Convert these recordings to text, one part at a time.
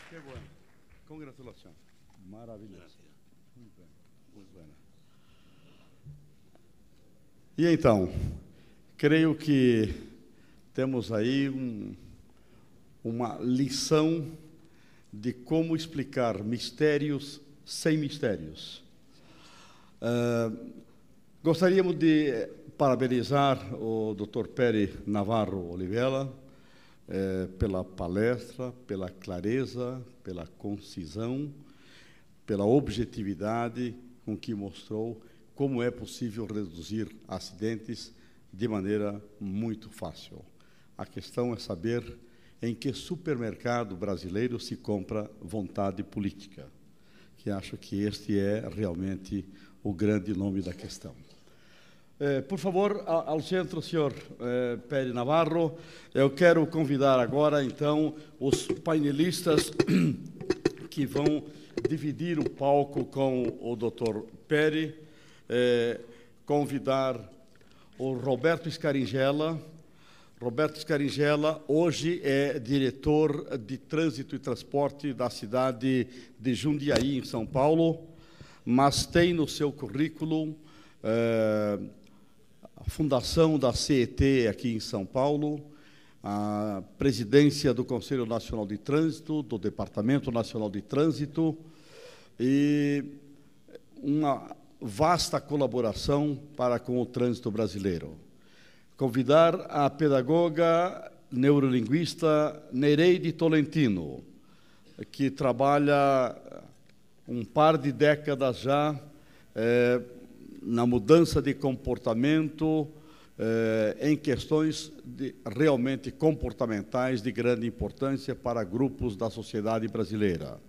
Que bueno. Congratulações. Maravilhoso. Muito bem. Muito bem. E então, creio que temos aí uma lição de como explicar mistérios sem mistérios. Gostaríamos de parabenizar o Dr. Pery Navarro Oliveira pela palestra, pela clareza, pela concisão, pela objetividade com que mostrou como é possível reduzir acidentes de maneira muito fácil. A questão é saber em que supermercado brasileiro se compra vontade política, que acho que este é realmente o grande nome da questão. Por favor, ao centro, senhor Pery Navarro. Eu quero convidar agora, então, os painelistas que vão dividir o palco com o Dr. Pery, convidar o Roberto Scaringella. Roberto Scaringella hoje é diretor de Trânsito e Transporte da cidade de Jundiaí, em São Paulo, mas tem no seu currículo a fundação da CET aqui em São Paulo, a presidência do Conselho Nacional de Trânsito, do Departamento Nacional de Trânsito, e uma vasta colaboração para com o trânsito brasileiro. Convidar a pedagoga neurolinguista Nereide Tolentino, que trabalha um par de décadas já na mudança de comportamento, em questões realmente comportamentais de grande importância para grupos da sociedade brasileira.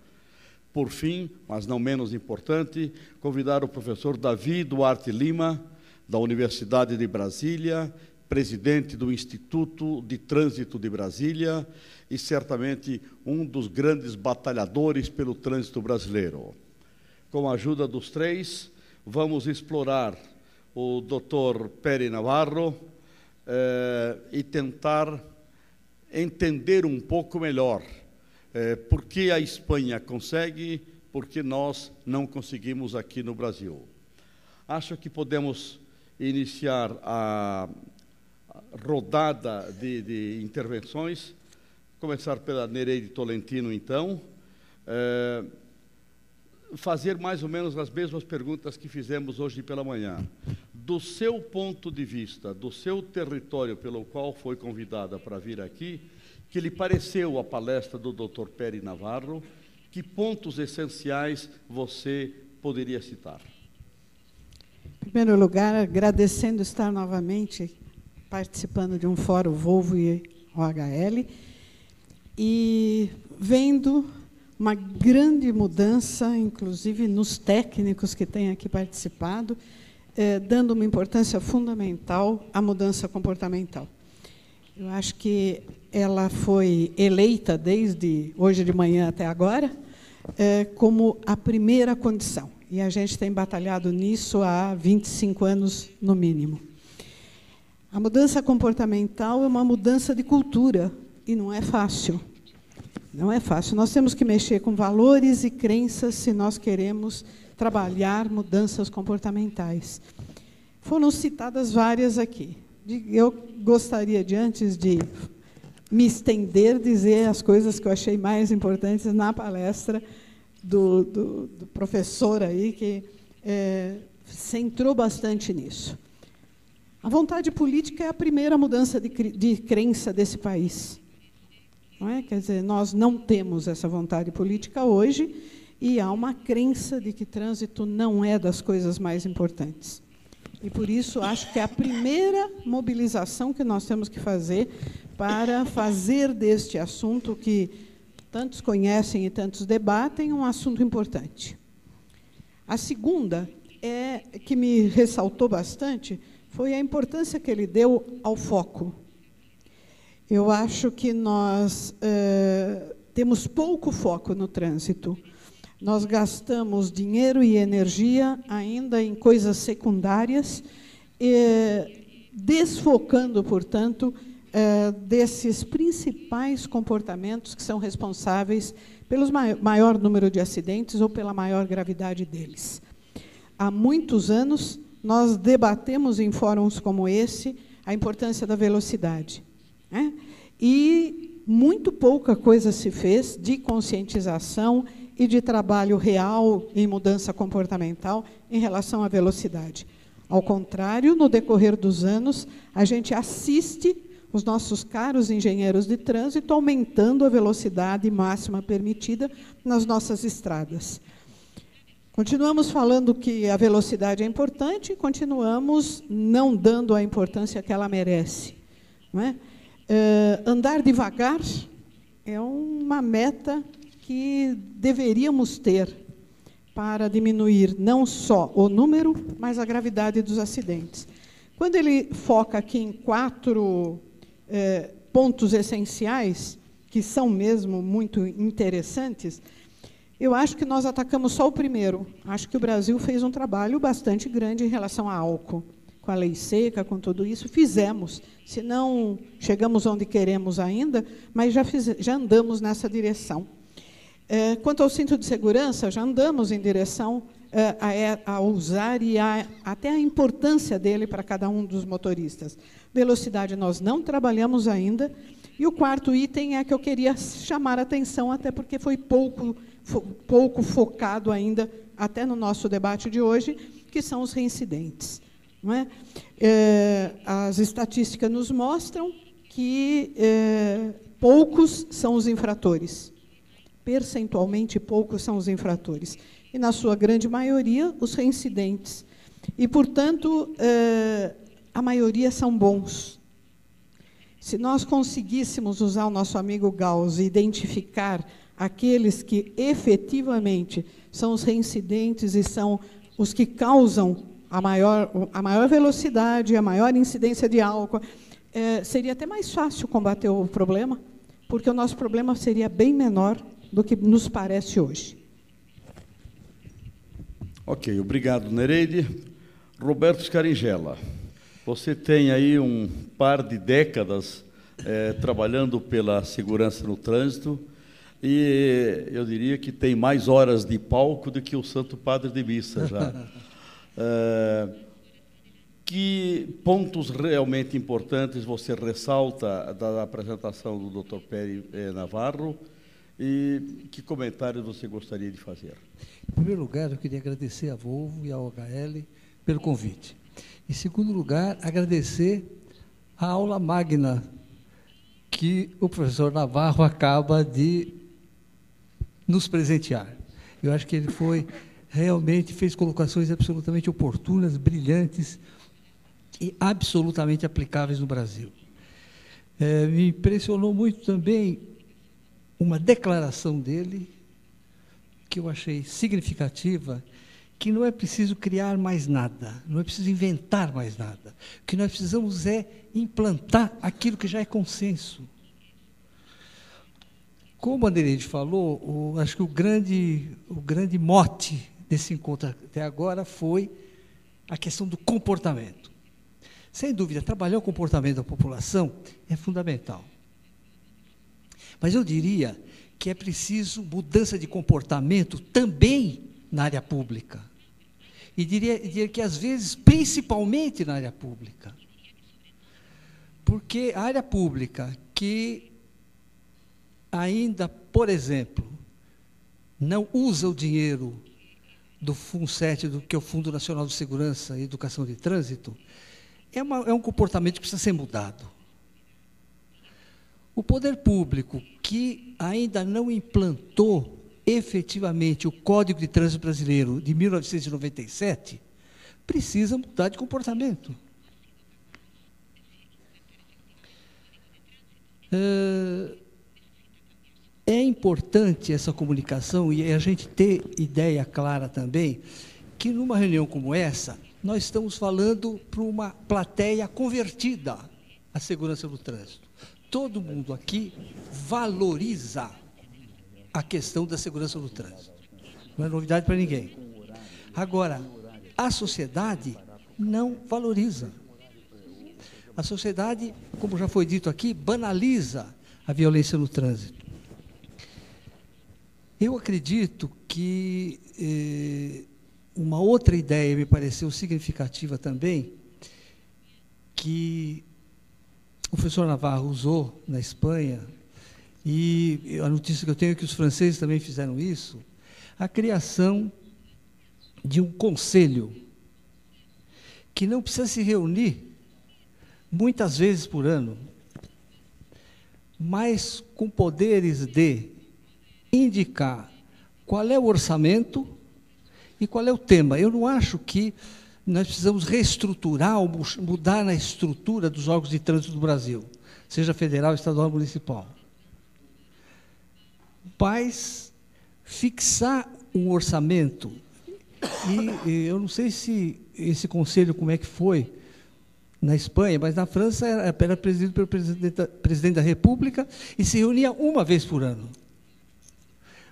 Por fim, mas não menos importante, convidar o professor Davi Duarte Lima, da Universidade de Brasília, presidente do Instituto de Trânsito de Brasília e, certamente, um dos grandes batalhadores pelo trânsito brasileiro. Com a ajuda dos três, vamos explorar o Dr. Pery Navarro e tentar entender um pouco melhor por que a Espanha consegue, por que nós não conseguimos aqui no Brasil. Acho que podemos iniciar a rodada de intervenções. Começar pela Nereide Tolentino, então. Fazer mais ou menos as mesmas perguntas que fizemos hoje pela manhã. Do seu ponto de vista, do seu território pelo qual foi convidada para vir aqui, que lhe pareceu a palestra do Dr. Pery Navarro? Que pontos essenciais você poderia citar? Em primeiro lugar, agradecendo estar novamente participando de um fórum Volvo e OHL e vendo uma grande mudança, inclusive nos técnicos que têm aqui participado, dando uma importância fundamental à mudança comportamental. Eu acho que ela foi eleita, desde hoje de manhã até agora, como a primeira condição. E a gente tem batalhado nisso há 25 anos, no mínimo. A mudança comportamental é uma mudança de cultura, e não é fácil. Não é fácil. Nós temos que mexer com valores e crenças se nós queremos trabalhar mudanças comportamentais. Foram citadas várias aqui. Eu gostaria de, antes de me estender, dizer as coisas que eu achei mais importantes na palestra do professor aí, que centrou bastante nisso. A vontade política é a primeira mudança de crença desse país. Não é? Quer dizer, nós não temos essa vontade política hoje e há uma crença de que trânsito não é das coisas mais importantes. E, por isso, acho que é a primeira mobilização que nós temos que fazer para fazer deste assunto, que tantos conhecem e tantos debatem, um assunto importante. A segunda, que me ressaltou bastante, foi a importância que ele deu ao foco. Eu acho que nós temos pouco foco no trânsito. Nós gastamos dinheiro e energia ainda em coisas secundárias, desfocando, portanto, desses principais comportamentos que são responsáveis pelo maior número de acidentes ou pela maior gravidade deles. Há muitos anos, nós debatemos em fóruns como esse a importância da velocidade, né? E muito pouca coisa se fez de conscientização e de trabalho real em mudança comportamental em relação à velocidade. Ao contrário, no decorrer dos anos, a gente assiste os nossos caros engenheiros de trânsito aumentando a velocidade máxima permitida nas nossas estradas. Continuamos falando que a velocidade é importante e continuamos não dando a importância que ela merece, não é? Andar devagar é uma meta que deveríamos ter para diminuir não só o número, mas a gravidade dos acidentes. Quando ele foca aqui em 4 pontos essenciais, que são mesmo muito interessantes, eu acho que nós atacamos só o primeiro. Acho que o Brasil fez um trabalho bastante grande em relação a álcool. Com a lei seca, com tudo isso, fizemos. Se não chegamos onde queremos ainda, mas já andamos nessa direção. Quanto ao cinto de segurança, já andamos em direção a usar e até a importância dele para cada um dos motoristas. Velocidade nós não trabalhamos ainda. E o 4º item é que eu queria chamar a atenção, até porque foi pouco focado ainda, até no nosso debate de hoje, que são os reincidentes. Não é? As estatísticas nos mostram que poucos são os infratores. Percentualmente, poucos são os infratores. E, na sua grande maioria, os reincidentes. E, portanto, a maioria são bons. Se nós conseguíssemos usar o nosso amigo Gauss e identificar aqueles que, efetivamente, são os reincidentes e são os que causam a maior velocidade, a maior incidência de álcool, seria até mais fácil combater o problema, porque o nosso problema seria bem menor do que nos parece hoje. Ok, obrigado, Nereide. Roberto Scaringella, você tem aí um par de décadas trabalhando pela segurança no trânsito, e eu diria que tem mais horas de palco do que o Santo Padre de Missa já. Que pontos realmente importantes você ressalta da apresentação do Dr. Peri Navarro e que comentários você gostaria de fazer? Em primeiro lugar, eu queria agradecer à Volvo e à OHL pelo convite. Em segundo lugar, agradecer a aula magna que o professor Navarro acaba de nos presentear. Eu acho que ele realmente fez colocações absolutamente oportunas, brilhantes e absolutamente aplicáveis no Brasil. Me impressionou muito também uma declaração dele, que eu achei significativa, que não é preciso criar mais nada, não é preciso inventar mais nada. O que nós precisamos é implantar aquilo que já é consenso. Como a Nereide falou, acho que o grande mote desse encontro até agora foi a questão do comportamento. Sem dúvida, trabalhar o comportamento da população é fundamental. Mas eu diria que é preciso mudança de comportamento também na área pública. E diria que, às vezes, principalmente na área pública. Porque a área pública que ainda, por exemplo, não usa o dinheiro do FUNSET, que é o Fundo Nacional de Segurança e Educação de Trânsito, é um comportamento que precisa ser mudado. O poder público, que ainda não implantou efetivamente o Código de Trânsito Brasileiro de 1997, precisa mudar de comportamento. É importante essa comunicação e a gente ter ideia clara também que, numa reunião como essa, nós estamos falando para uma plateia convertida à segurança do trânsito. Todo mundo aqui valoriza a questão da segurança do trânsito. Não é novidade para ninguém. Agora, a sociedade não valoriza. a sociedade, como já foi dito aqui, banaliza a violência no trânsito. Eu acredito que uma outra ideia me pareceu significativa também, que o professor Navarro usou na Espanha, e a notícia que eu tenho é que os franceses também fizeram isso, a criação de um conselho que não precisa se reunir muitas vezes por ano, mas com poderes de indicar qual é o orçamento e qual é o tema. Eu não acho que nós precisamos reestruturar ou mudar na estrutura dos órgãos de trânsito do Brasil, seja federal, estadual ou municipal. Mas fixar um orçamento, e eu não sei se esse conselho, como é que foi na Espanha, mas na França era presidido pelo presidente da República e se reunia uma vez por ano.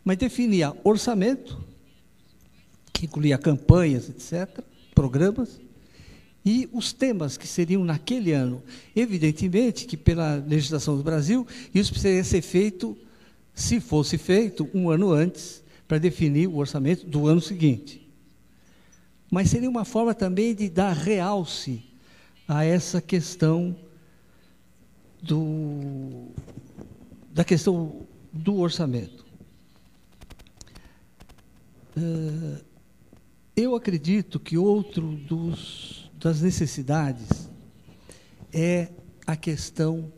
Mas definia orçamento, que incluía campanhas, etc., programas, e os temas que seriam naquele ano. Evidentemente que, pela legislação do Brasil, isso precisaria ser feito, se fosse feito, um ano antes, para definir o orçamento do ano seguinte. Mas seria uma forma também de dar realce a essa questão da questão do orçamento. Eu acredito que outro das necessidades é a questão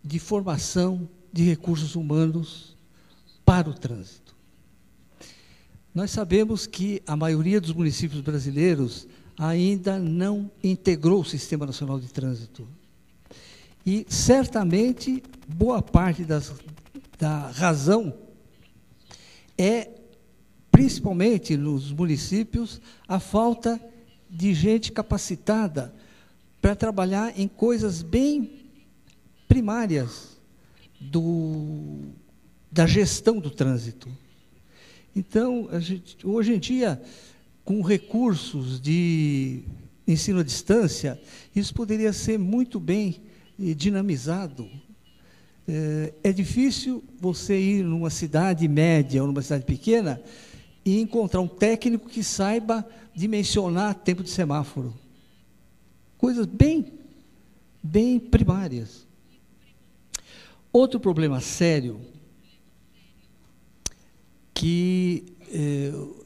de formação de recursos humanos para o trânsito. Nós sabemos que a maioria dos municípios brasileiros ainda não integrou o Sistema Nacional de Trânsito. E, certamente, boa parte da razão é, principalmente nos municípios, a falta de gente capacitada para trabalhar em coisas bem primárias da gestão do trânsito. Então, hoje em dia, com recursos de ensino à distância, isso poderia ser muito bem dinamizado. É difícil você ir numa cidade média ou numa cidade pequena e encontrar um técnico que saiba dimensionar tempo de semáforo. Coisas bem primárias. Outro problema sério, que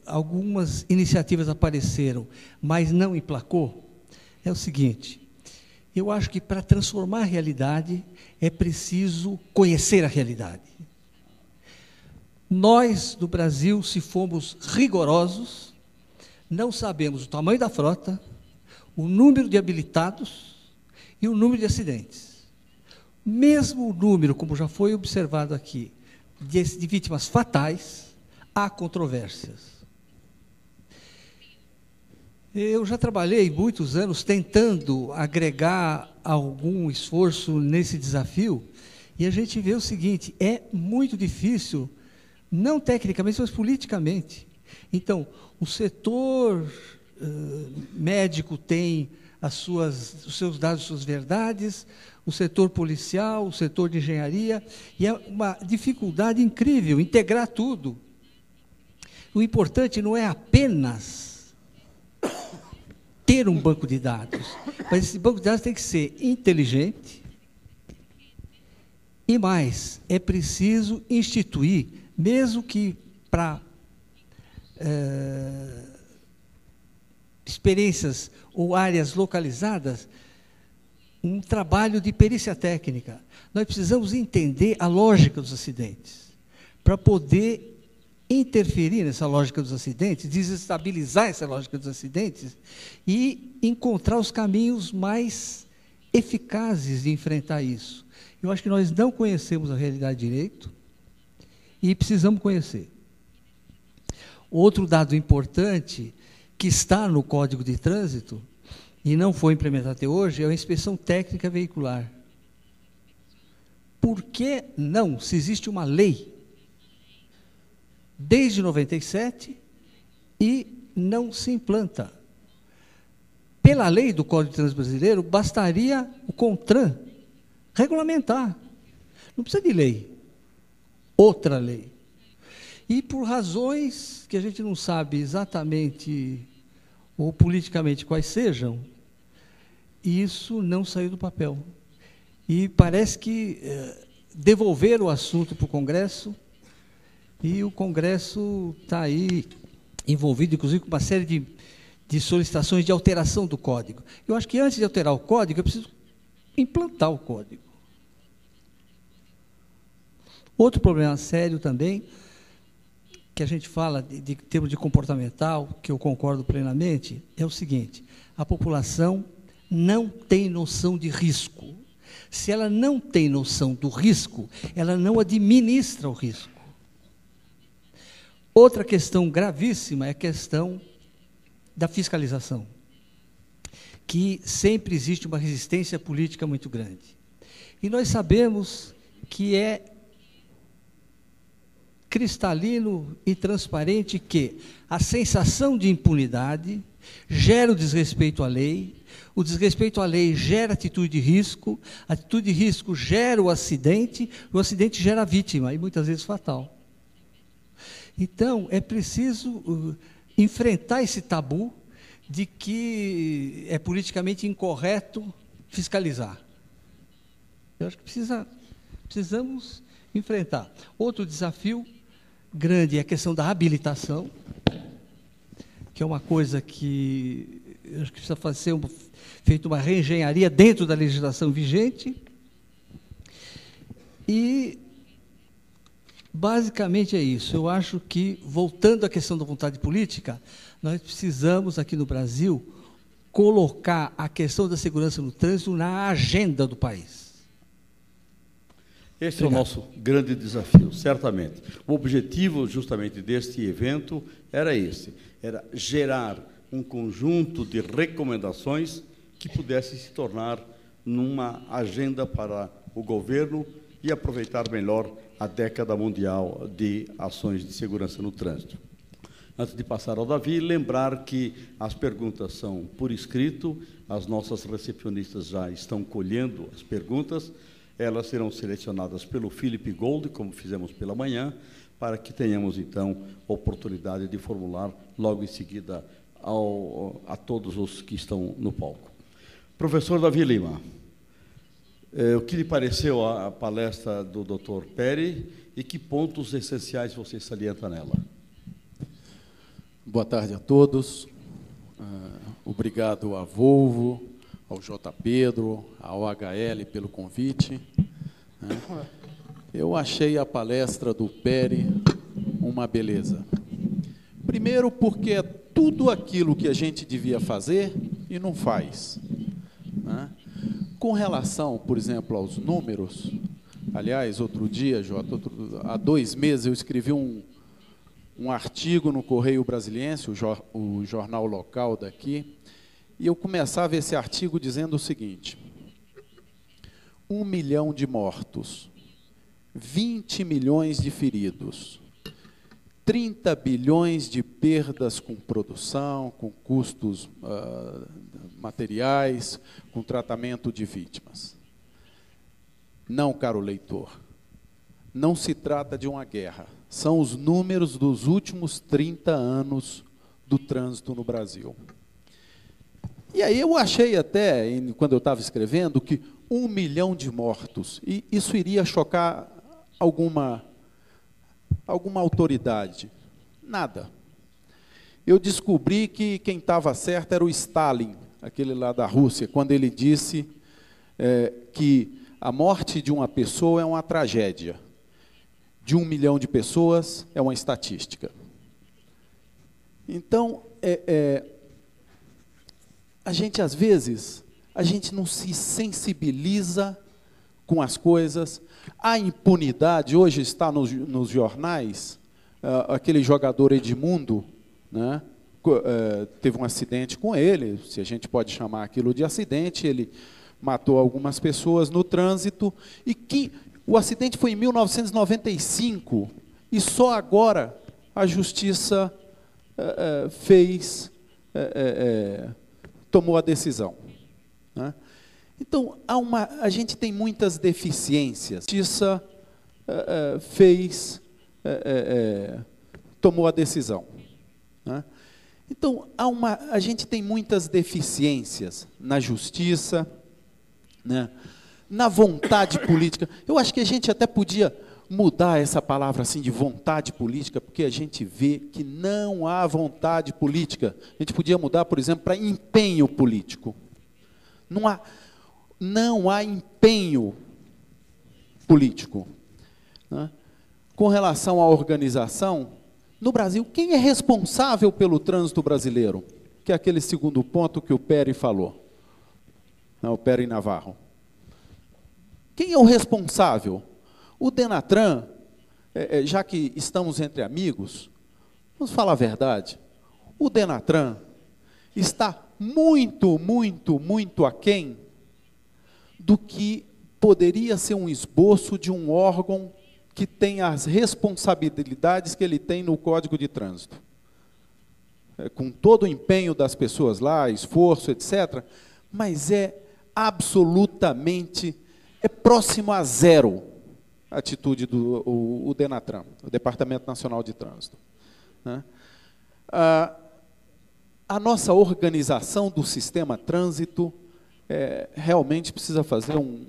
algumas iniciativas apareceram, mas não emplacou, é o seguinte: eu acho que para transformar a realidade é preciso conhecer a realidade. Nós, do Brasil, se formos rigorosos, não sabemos o tamanho da frota, o número de habilitados e o número de acidentes. Mesmo o número, como já foi observado aqui, de vítimas fatais, há controvérsias. Eu já trabalhei muitos anos tentando agregar algum esforço nesse desafio, e a gente vê o seguinte: é muito difícil, não tecnicamente, mas politicamente. Então, o setor médico tem os seus dados, as suas verdades, o setor policial, o setor de engenharia, e é uma dificuldade incrível integrar tudo. O importante não é apenas ter um banco de dados, mas esse banco de dados tem que ser inteligente e mais, é preciso instituir, mesmo que para experiências ou áreas localizadas, um trabalho de perícia técnica. Nós precisamos entender a lógica dos acidentes, para poder interferir nessa lógica dos acidentes, desestabilizar essa lógica dos acidentes e encontrar os caminhos mais eficazes de enfrentar isso. Eu acho que nós não conhecemos a realidade direito e precisamos conhecer. Outro dado importante que está no Código de Trânsito e não foi implementado até hoje é a inspeção técnica veicular. Por que não, se existe uma lei desde 97 e não se implanta? pela lei do Código de Trânsito Brasileiro, bastaria o CONTRAN regulamentar. Não precisa de lei, outra lei. E por razões que a gente não sabe exatamente, ou politicamente quais sejam, isso não saiu do papel. E parece que devolveram o assunto para o Congresso, e o Congresso está aí envolvido, inclusive, com uma série de solicitações de alteração do Código. Eu acho que antes de alterar o Código, eu preciso implantar o Código. Outro problema sério também, que a gente fala de termos de comportamental, que eu concordo plenamente, é o seguinte: a população não tem noção de risco. Se ela não tem noção do risco, ela não administra o risco. Outra questão gravíssima é a questão da fiscalização, que sempre existe uma resistência política muito grande. E nós sabemos que é cristalino e transparente que a sensação de impunidade gera o desrespeito à lei, o desrespeito à lei gera atitude de risco, a atitude de risco gera o acidente gera a vítima, e muitas vezes fatal. Então, é preciso enfrentar esse tabu de que é politicamente incorreto fiscalizar. Eu acho que precisamos enfrentar. Outro desafio grande é a questão da habilitação, que é uma coisa que eu acho que precisa ser feita uma reengenharia dentro da legislação vigente. E, basicamente, é isso. Eu acho que, voltando à questão da vontade política, nós precisamos, aqui no Brasil, colocar a questão da segurança no trânsito na agenda do país. Esse é o nosso grande desafio, certamente. O objetivo, justamente, deste evento era esse, era gerar um conjunto de recomendações que pudesse se tornar numa agenda para o governo e aproveitar melhor a década mundial de ações de segurança no trânsito. Antes de passar ao Davi, lembrar que as perguntas são por escrito, as nossas recepcionistas já estão colhendo as perguntas, elas serão selecionadas pelo Philip Gold, como fizemos pela manhã, para que tenhamos, então, oportunidade de formular logo em seguida a todos os que estão no palco. Professor Davi Lima, o que lhe pareceu a palestra do Dr. Peri e que pontos essenciais você salienta nela? Boa tarde a todos. Obrigado à Volvo, ao J. Pedro, ao HL pelo convite. Eu achei a palestra do Peri uma beleza. Primeiro, porque é tudo aquilo que a gente devia fazer e não faz. Com relação, por exemplo, aos números, aliás, outro dia, Jota, há 2 meses eu escrevi um artigo no Correio Brasiliense, o jornal local daqui, e eu começava esse artigo dizendo o seguinte: 1 milhão de mortos, 20 milhões de feridos, 30 bilhões de perdas com produção, com custos materiais, com tratamento de vítimas. Não, caro leitor, não se trata de uma guerra. São os números dos últimos 30 anos do trânsito no Brasil. E aí eu achei até, quando eu estava escrevendo, que 1 milhão de mortos, e isso iria chocar alguma autoridade. Nada. Eu descobri que quem estava certo era o Stalin, aquele lá da Rússia, quando ele disse que a morte de uma pessoa é uma tragédia. De 1 milhão de pessoas é uma estatística. Então, a gente, às vezes, a gente não se sensibiliza com as coisas. A impunidade, hoje está nos jornais, aquele jogador Edmundo, né, teve um acidente com ele, se a gente pode chamar aquilo de acidente, ele matou algumas pessoas no trânsito, e que o acidente foi em 1995, e só agora a justiça tomou a decisão, né? Então, a gente tem muitas deficiências. A justiça tomou a decisão, né? Então, a gente tem muitas deficiências na justiça, né? Na vontade política. Eu acho que a gente até podia mudar essa palavra assim de vontade política, porque a gente vê que não há vontade política. A gente podia mudar, por exemplo, para empenho político. Não há empenho político, né? Com relação à organização, no Brasil, quem é responsável pelo trânsito brasileiro? Que é aquele segundo ponto que o Peri falou, né, o Peri Navarro. Quem é o responsável? O Denatran, já que estamos entre amigos, vamos falar a verdade, o Denatran está muito, muito, muito aquém do que poderia ser um esboço de um órgão que tem as responsabilidades que ele tem no Código de Trânsito. Com todo o empenho das pessoas lá, esforço, etc., mas é absolutamente, próximo a zero a atitude do Denatran, o Departamento Nacional de Trânsito, né? A nossa organização do sistema trânsito realmente precisa fazer um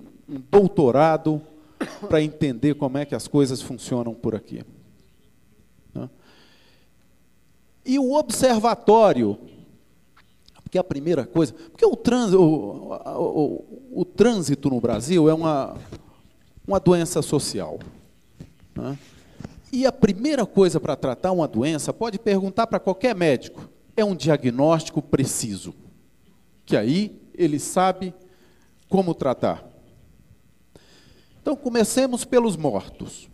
doutorado para entender como é que as coisas funcionam por aqui, né? E o observatório, porque a primeira coisa, porque o trânsito no Brasil é uma doença social, né? E a primeira coisa para tratar uma doença, pode perguntar para qualquer médico, é um diagnóstico preciso, que aí ele sabe como tratar. Então, comecemos pelos mortos.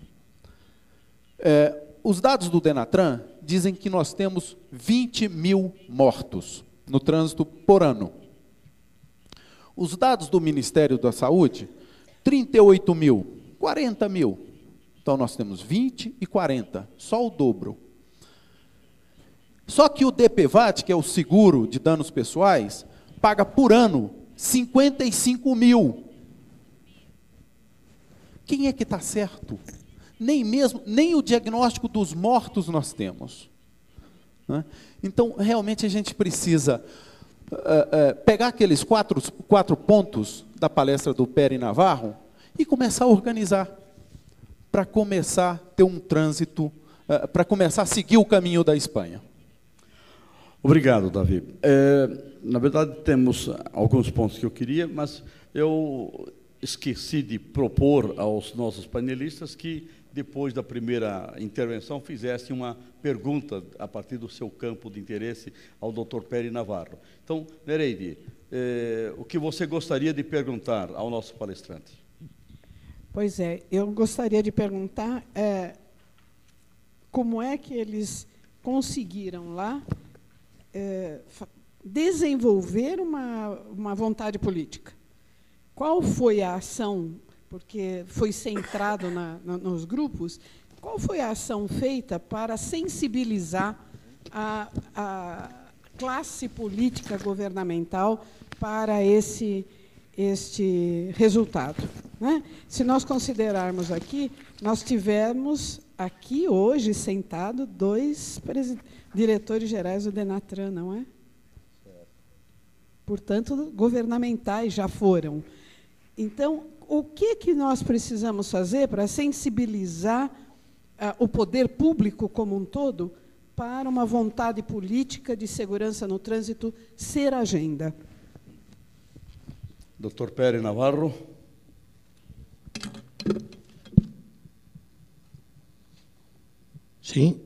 Os dados do Denatran dizem que nós temos 20 mil mortos no trânsito por ano. Os dados do Ministério da Saúde, 38 mil, 40 mil. Então, nós temos 20 e 40, só o dobro. Só que o DPVAT, que é o seguro de danos pessoais, paga por ano 55 mil. Quem é que está certo? Nem o diagnóstico dos mortos nós temos, né? Então, realmente, a gente precisa pegar aqueles quatro pontos da palestra do Peri Navarro e começar a organizar, para começar a ter um trânsito, para começar a seguir o caminho da Espanha. Obrigado, Davi. Na verdade, temos alguns pontos que eu queria, mas eu esqueci de propor aos nossos panelistas que, depois da primeira intervenção, fizesse uma pergunta a partir do seu campo de interesse ao Dr. Peri Navarro. Então, Nereide, o que você gostaria de perguntar ao nosso palestrante? Pois é, eu gostaria de perguntar como é que eles conseguiram lá desenvolver uma vontade política. Qual foi a ação, porque foi centrado nos grupos, qual foi a ação feita para sensibilizar a classe política governamental para este resultado, né? Se nós considerarmos aqui, nós tivemos aqui hoje sentado 2 diretores gerais do Denatran, não é? Portanto, governamentais já foram. Então, o que nós precisamos fazer para sensibilizar o poder público como um todo para uma vontade política de segurança no trânsito ser agenda? Dr. Peri Navarro. Sí,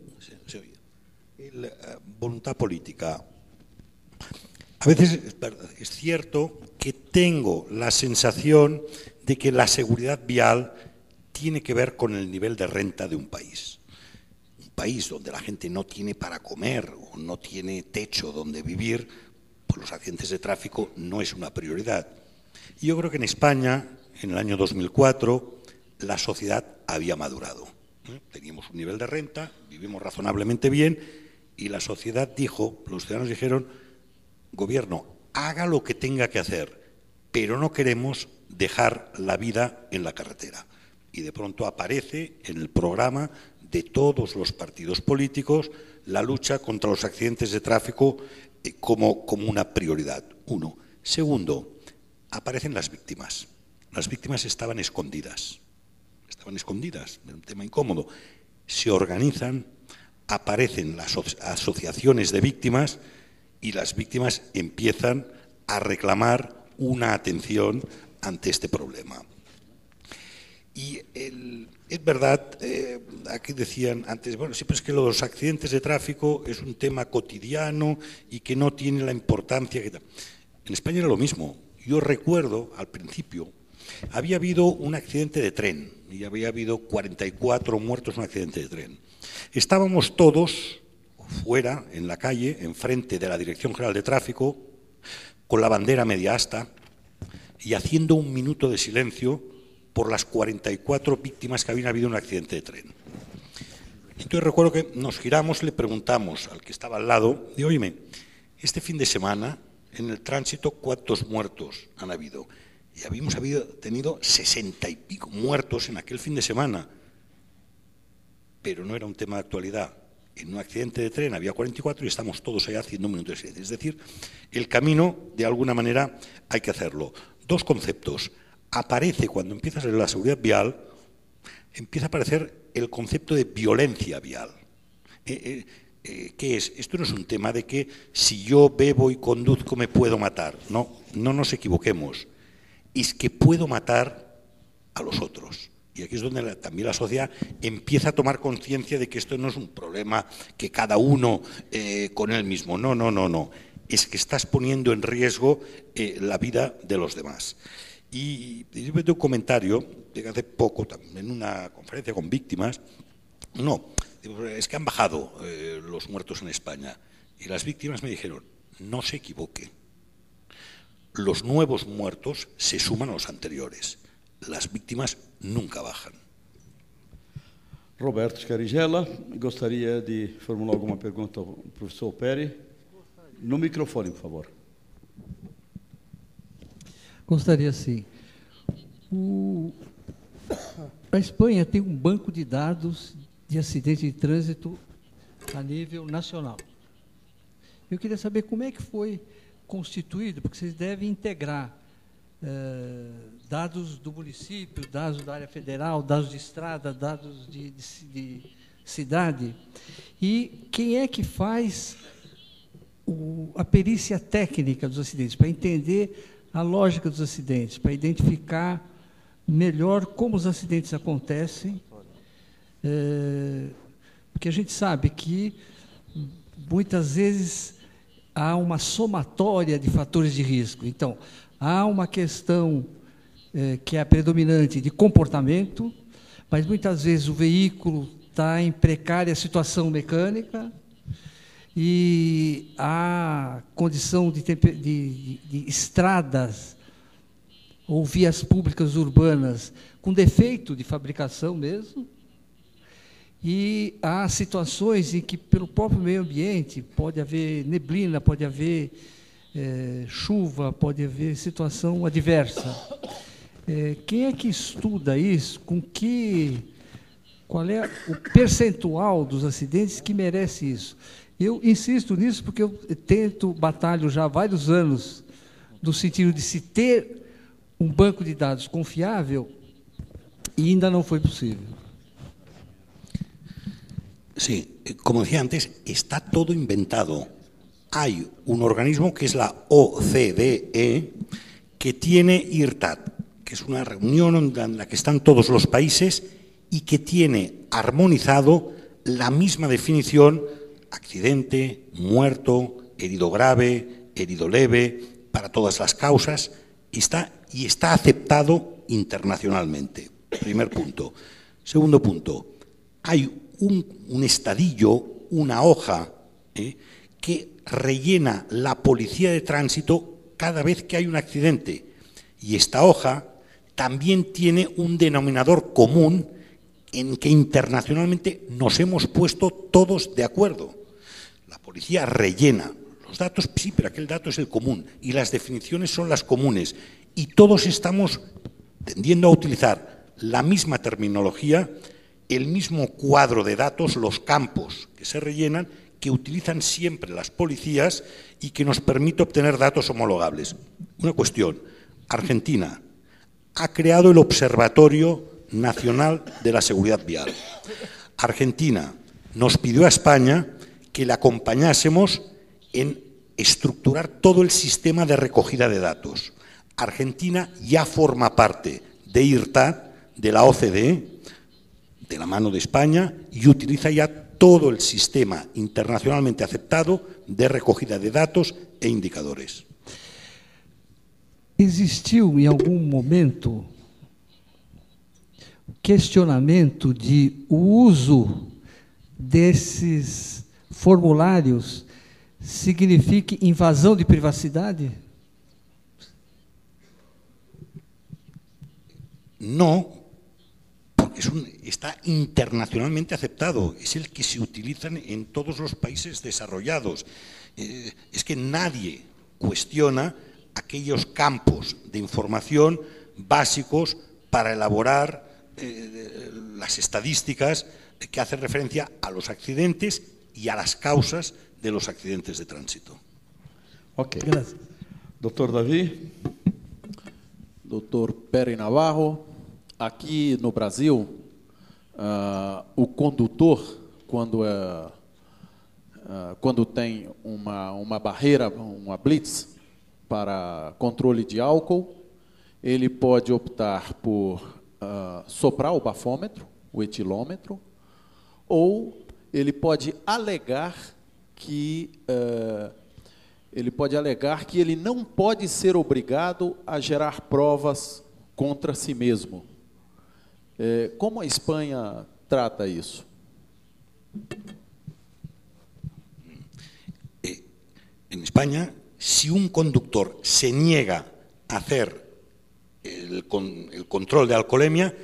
se oye. Voluntad política. A veces es cierto que tengo la sensación de que la seguridad vial tiene que ver con el nivel de renta de un país. Un país donde la gente no tiene para comer o no tiene techo donde vivir, pues los accidentes de tráfico no es una prioridad. Y yo creo que en España, en el año 2004, la sociedad había madurado. Teníamos un nivel de renta, vivimos razonablemente bien, y la sociedad dijo, los ciudadanos dijeron, gobierno, haga lo que tenga que hacer, pero no queremos dejar la vida en la carretera. Y de pronto aparece en el programa de todos los partidos políticos la lucha contra los accidentes de tráfico como una prioridad. Uno. Segundo, aparecen las víctimas. Las víctimas estaban escondidas. Era un tema incómodo. Se organizan, aparecen las asociaciones de víctimas y las víctimas empiezan a reclamar una atención ante este problema. Y es verdad, aquí decían antes, bueno, siempre es que los accidentes de tráfico es un tema cotidiano y que no tiene la importancia que... En España era lo mismo. Yo recuerdo, al principio, había habido un accidente de tren y había habido 44 muertos en un accidente de tren. Estábamos todos fuera, en la calle, enfrente de la Dirección General de Tráfico, con la bandera media asta y haciendo un minuto de silencio por las 44 víctimas que habían habido en un accidente de tren. Entonces recuerdo que nos giramos, le preguntamos al que estaba al lado, de oíme, este fin de semana, en el tránsito, ¿cuántos muertos han habido? Y habíamos tenido 60 y pico muertos en aquel fin de semana. Pero no era un tema de actualidad. En un accidente de tren había 44 y estamos todos allá haciendo un minuto de silencio. Es decir, el camino, de alguna manera, hay que hacerlo. Dos conceptos. Aparece, cuando empieza a salir la seguridad vial, empieza a aparecer el concepto de violencia vial. ¿Qué es? Esto no es un tema de que si yo bebo y conduzco me puedo matar. No, no nos equivoquemos. Es que puedo matar a los otros. Y aquí es donde también la sociedad empieza a tomar conciencia de que esto no es un problema que cada uno con él mismo. No, no, no, no. Es que estás poniendo en riesgo la vida de los demás. Y yo me doy un comentario de hace poco, en una conferencia con víctimas. No, es que han bajado los muertos en España. Y las víctimas me dijeron, no se equivoque. Los nuevos muertos se suman a los anteriores. Las víctimas nunca bajan. Roberto Scarigella, gostaria de formular alguma pergunta ao professor Peri? No microfone, por favor. Gostaria sim. A Espanha tem um banco de dados de acidentes de trânsito a nível nacional. Eu queria saber como é que foi constituído, porque vocês devem integrar dados do município, dados da área federal, dados de estrada, dados de cidade. E quem é que faz a perícia técnica dos acidentes, para entender a lógica dos acidentes, para identificar melhor como os acidentes acontecem, porque a gente sabe que muitas vezes há uma somatória de fatores de risco. Então, há uma questão que é a predominante de comportamento, mas muitas vezes o veículo está em precária situação mecânica e há condição de estradas ou vias públicas urbanas com defeito de fabricação mesmo, e há situações em que, pelo próprio meio ambiente, pode haver neblina, pode haver chuva, pode haver situação adversa. Quem é que estuda isso? Qual é o percentual dos acidentes que merece isso? Eu insisto nisso porque eu batalho já há vários anos no sentido de se ter um banco de dados confiável e ainda não foi possível. Sí, como decía antes, está todo inventado. Hay un organismo que es la OCDE que tiene IRTAD, que es una reunión en la que están todos los países y que tiene armonizado la misma definición: accidente, muerto, herido grave, herido leve, para todas las causas, y está aceptado internacionalmente. Primer punto. Segundo punto, hay un estadillo, una hoja, que rellena la policía de tránsito cada vez que hay un accidente. Y esta hoja también tiene un denominador común en que internacionalmente nos hemos puesto todos de acuerdo. La policía rellena los datos, sí, pero aquel dato es el común y las definiciones son las comunes y todos estamos tendiendo a utilizar la misma terminología, el mismo cuadro de datos, los campos que se rellenan, que utilizan siempre las policías y que nos permite obtener datos homologables. Una cuestión, Argentina ha creado el Observatorio Nacional de la Seguridad Vial. Argentina nos pidió a España que le acompañásemos en estructurar todo el sistema de recogida de datos. Argentina ya forma parte de IRTA, de la OCDE, de la mano de España, y utiliza ya todo el sistema internacionalmente aceptado de recogida de datos e indicadores. Existiu em algum momento questionamento de o uso desses formulários signifique invasão de privacidade? No, porque está internacionalmente aceptado, es el que se utiliza en todos los países desarrollados. Es que nadie cuestiona aquellos campos de información básicos para elaborar las estadísticas que hacen referencia a los accidentes y a las causas de los accidentes de tránsito. Ok. Graças. Doutor Davi? Doutor Peri Navarro, aqui no Brasil, o condutor, quando tem uma barreira, uma blitz para controle de álcool, ele pode optar por soprar o bafômetro, o etilômetro, ou ele pode alegar que ele não pode ser obrigado a gerar provas contra si mesmo. Como a Espanha trata isso? En España, si un conductor se niega a hacer el control de alcoholemia,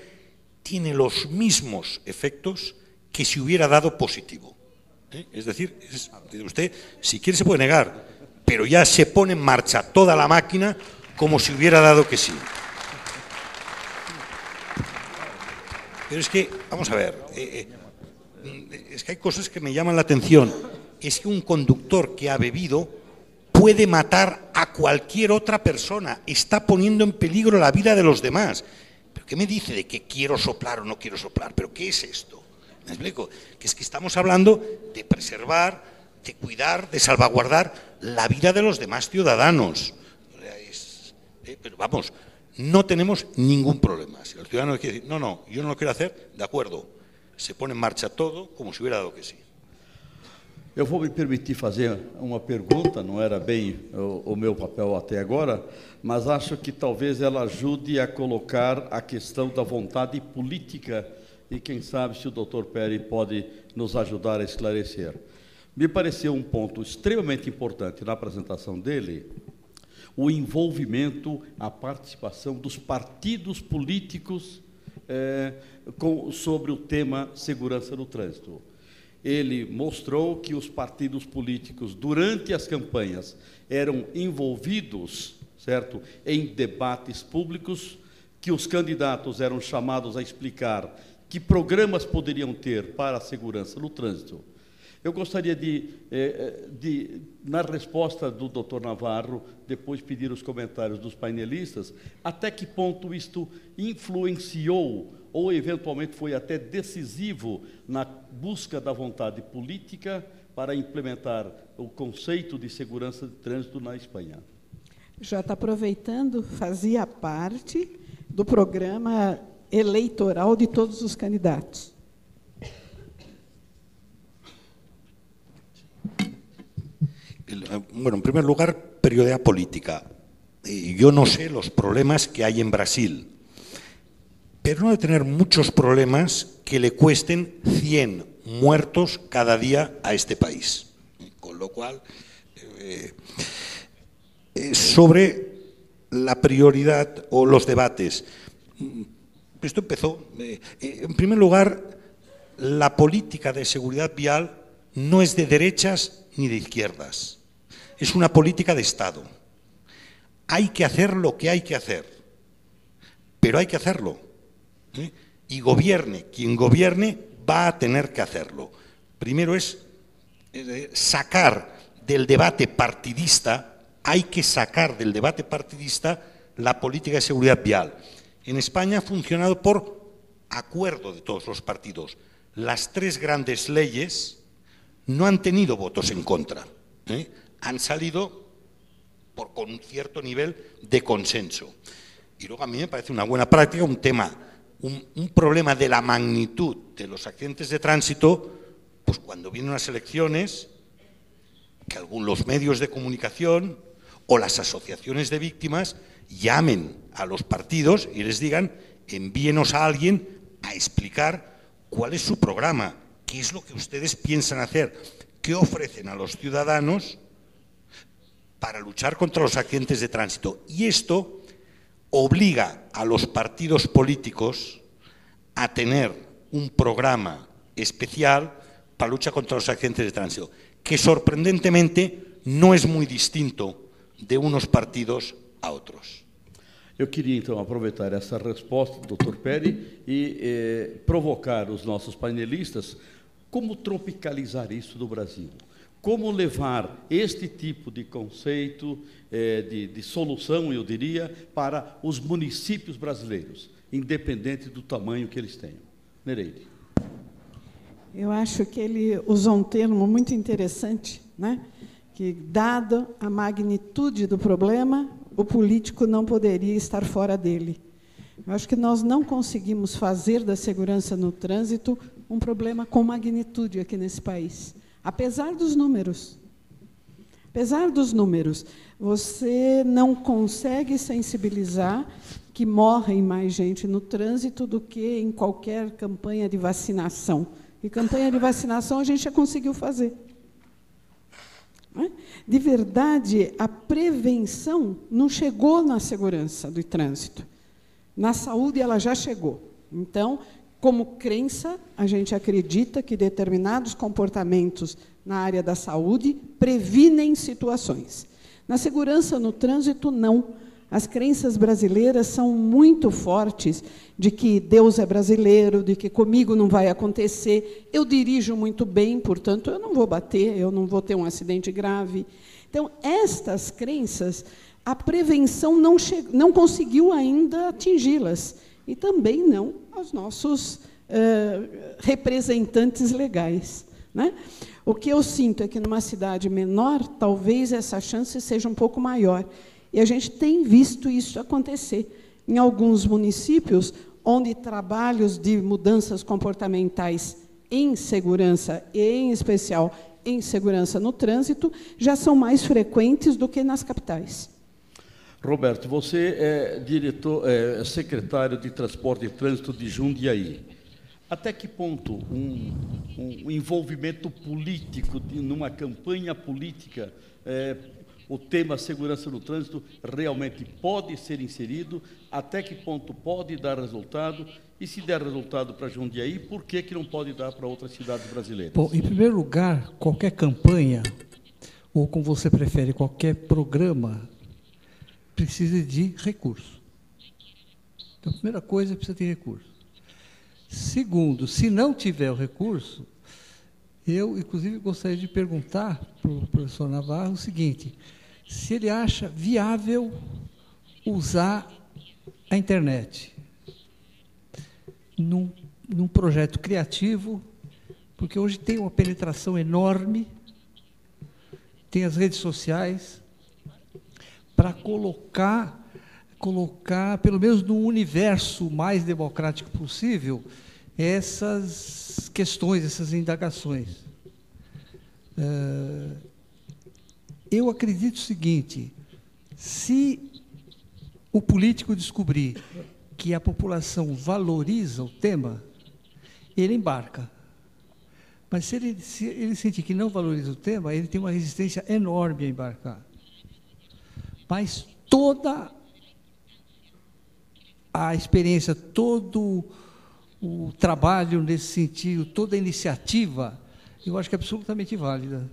tiene los mismos efectos que si hubiera dado positivo. Es decir, usted, si quiere, se puede negar, pero ya se pone en marcha toda la máquina como si hubiera dado que sí. Pero es que, vamos a ver, es que hay cosas que me llaman la atención. Es que un conductor que ha bebido puede matar a cualquier otra persona, está poniendo en peligro la vida de los demás. ¿Pero qué me dice de que quiero soplar o no quiero soplar? ¿Pero qué es esto? ¿Me explico? Que es que estamos hablando de preservar, de cuidar, de salvaguardar la vida de los demás ciudadanos. Pero vamos, no tenemos ningún problema. Si los ciudadanos quieren decir, no, yo no lo quiero hacer, de acuerdo, se pone en marcha todo como si hubiera dado que sí. Eu vou me permitir fazer uma pergunta, não era bem o meu papel até agora, mas acho que talvez ela ajude a colocar a questão da vontade política e quem sabe se o Dr. Peri pode nos ajudar a esclarecer. Me pareceu um ponto extremamente importante na apresentação dele, o envolvimento, a participação dos partidos políticos sobre o tema segurança no trânsito. Ele mostrou que os partidos políticos, durante as campanhas, eram envolvidos, certo, em debates públicos, que os candidatos eram chamados a explicar que programas poderiam ter para a segurança no trânsito. Eu gostaria na resposta do Dr. Navarro, depois pedir os comentários dos painelistas, até que ponto isto influenciou ou eventualmente foi até decisivo na busca da vontade política para implementar o conceito de segurança de trânsito na Espanha. Já está aproveitando, fazia parte do programa eleitoral de todos os candidatos. Bueno, en primer lugar, prioridad política. Yo no sé los problemas que hay en Brasil, pero no de tener muchos problemas que le cuesten 100 muertos cada día a este país. Con lo cual, sobre la prioridad o los debates, esto empezó, en primer lugar, la política de seguridad vial no es de derechas ni de izquierdas. es una política de Estado. Hay que hacer lo que hay que hacer, pero hay que hacerlo. Y gobierne, quien gobierne va a tener que hacerlo. Primero es sacar del debate partidista, hay que sacar del debate partidista la política de seguridad vial. En España ha funcionado por acuerdo de todos los partidos. Las 3 grandes leyes no han tenido votos en contra, han salido con un cierto nivel de consenso. Y luego a mí me parece una buena práctica un problema de la magnitud de los accidentes de tránsito, pues cuando vienen las elecciones, que los medios de comunicación o las asociaciones de víctimas llamen a los partidos y les digan, envíenos a alguien a explicar cuál es su programa, qué es lo que ustedes piensan hacer, qué ofrecen a los ciudadanos para luchar contra los accidentes de tránsito. Y esto obliga a los partidos políticos a tener un programa especial para luchar contra los accidentes de tránsito, que sorprendentemente no es muy distinto de unos partidos a outros. Eu queria, então, aproveitar essa resposta do Dr. Peri e provocar os nossos panelistas como tropicalizar isso no Brasil. Como levar este tipo de conceito, de solução, eu diria, para os municípios brasileiros, independente do tamanho que eles tenham. Nereide. Eu acho que ele usou um termo muito interessante, né? Que, dada a magnitude do problema, o político não poderia estar fora dele. Eu acho que nós não conseguimos fazer da segurança no trânsito um problema com magnitude aqui nesse país, apesar dos números. Apesar dos números, você não consegue sensibilizar que morrem mais gente no trânsito do que em qualquer campanha de vacinação. E campanha de vacinação a gente já conseguiu fazer. De verdade, a prevenção não chegou na segurança do trânsito. Na saúde, ela já chegou. Então, como crença, a gente acredita que determinados comportamentos na área da saúde previnem situações. Na segurança no trânsito, não. As crenças brasileiras são muito fortes de que Deus é brasileiro, de que comigo não vai acontecer, eu dirijo muito bem, portanto, eu não vou bater, eu não vou ter um acidente grave. Então, estas crenças, a prevenção não conseguiu ainda atingi-las, e também não os nossos representantes legais, né? O que eu sinto é que, numa cidade menor, talvez essa chance seja um pouco maior. E a gente tem visto isso acontecer em alguns municípios, onde trabalhos de mudanças comportamentais em segurança, e, em especial, em segurança no trânsito, já são mais frequentes do que nas capitais. Roberto, você é secretário de Transporte e Trânsito de Jundiaí. Até que ponto um envolvimento político, numa campanha política, o tema segurança no trânsito realmente pode ser inserido? Até que ponto pode dar resultado? E se der resultado para Jundiaí, por que não pode dar para outras cidades brasileiras? Bom, em primeiro lugar, qualquer campanha, ou como você prefere, qualquer programa, precisa de recurso. Então, a primeira coisa, precisa de recurso. Segundo, se não tiver o recurso, eu, inclusive, gostaria de perguntar para o professor Navarro o seguinte: se ele acha viável usar a internet num projeto criativo, porque hoje tem uma penetração enorme, tem as redes sociais, para colocar, pelo menos no universo mais democrático possível, essas questões, essas indagações. Eu acredito o seguinte: se o político descobrir que a população valoriza o tema, ele embarca. Mas se ele sentir que não valoriza o tema, ele tem uma resistência enorme a embarcar. Mas toda a experiência, todo o trabalho nesse sentido, toda a iniciativa, eu acho que é absolutamente válida.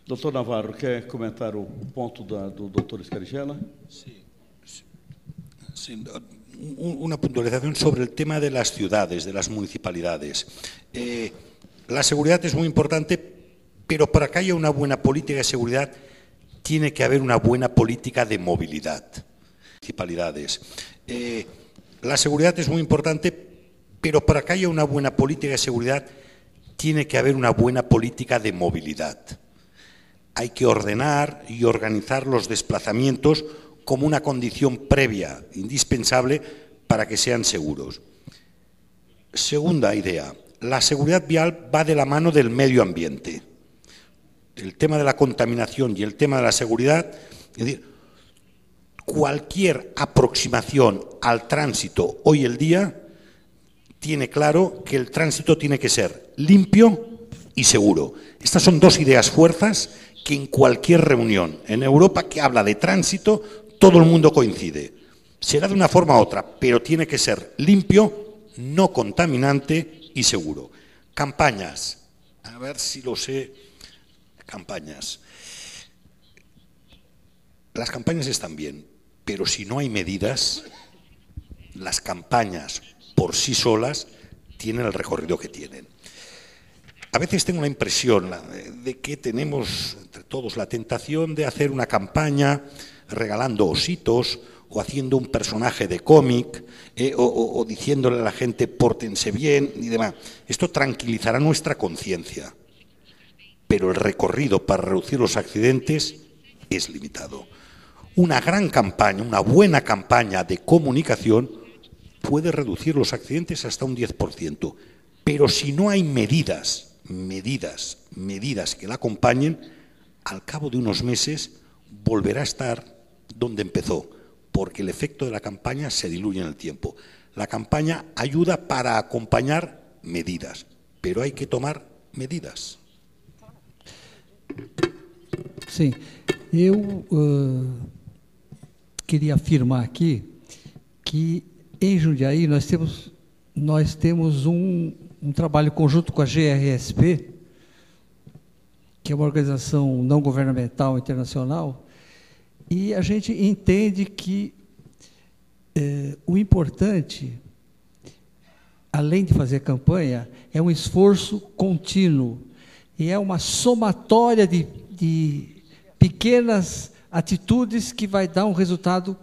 Doutor Navarro, quer comentar o ponto do doutor Scarigella? Sí. Una puntualización sobre el tema de las ciudades, de las municipalidades. La seguridad es muy importante, pero para que haya una buena política de seguridad tiene que haber una buena política de movilidad. Municipalidades. La seguridad es muy importante, pero para que haya una buena política de seguridad tiene que haber una buena política de movilidad. Hay que ordenar y organizar los desplazamientos como una condición previa, indispensable, para que sean seguros. Segunda idea, la seguridad vial va de la mano del medio ambiente. El tema de la contaminación y el tema de la seguridad, es decir, cualquier aproximación al tránsito hoy en día tiene claro que el tránsito tiene que ser limpio y seguro. Estas son dos ideas fuerzas que en cualquier reunión en Europa que habla de tránsito, todo el mundo coincide. Será de una forma u otra, pero tiene que ser limpio, no contaminante y seguro. Campañas. A ver si lo sé. Campañas. Las campañas están bien, pero si no hay medidas, las campañas por sí solas tienen el recorrido que tienen. A veces tengo la impresión de que tenemos entre todos la tentación de hacer una campaña regalando ositos o haciendo un personaje de cómic o diciéndole a la gente pórtense bien y demás. Esto tranquilizará nuestra conciencia, pero el recorrido para reducir los accidentes es limitado. Una gran campaña, una buena campaña de comunicación puede reducir los accidentes hasta un 10%, pero si no hay medidas que la acompañen, al cabo de unos meses volverá a estar donde empezó, porque el efecto de la campaña se diluye en el tiempo. La campaña ayuda para acompañar medidas, pero hay que tomar medidas. Sim, eu queria afirmar aqui que em Jundiaí nós temos um trabalho conjunto com a GRSP, que é uma organização não governamental internacional, e a gente entende que o importante, além de fazer campanha, é um esforço contínuo, e é uma somatória de pequenas atitudes que vai dar um resultado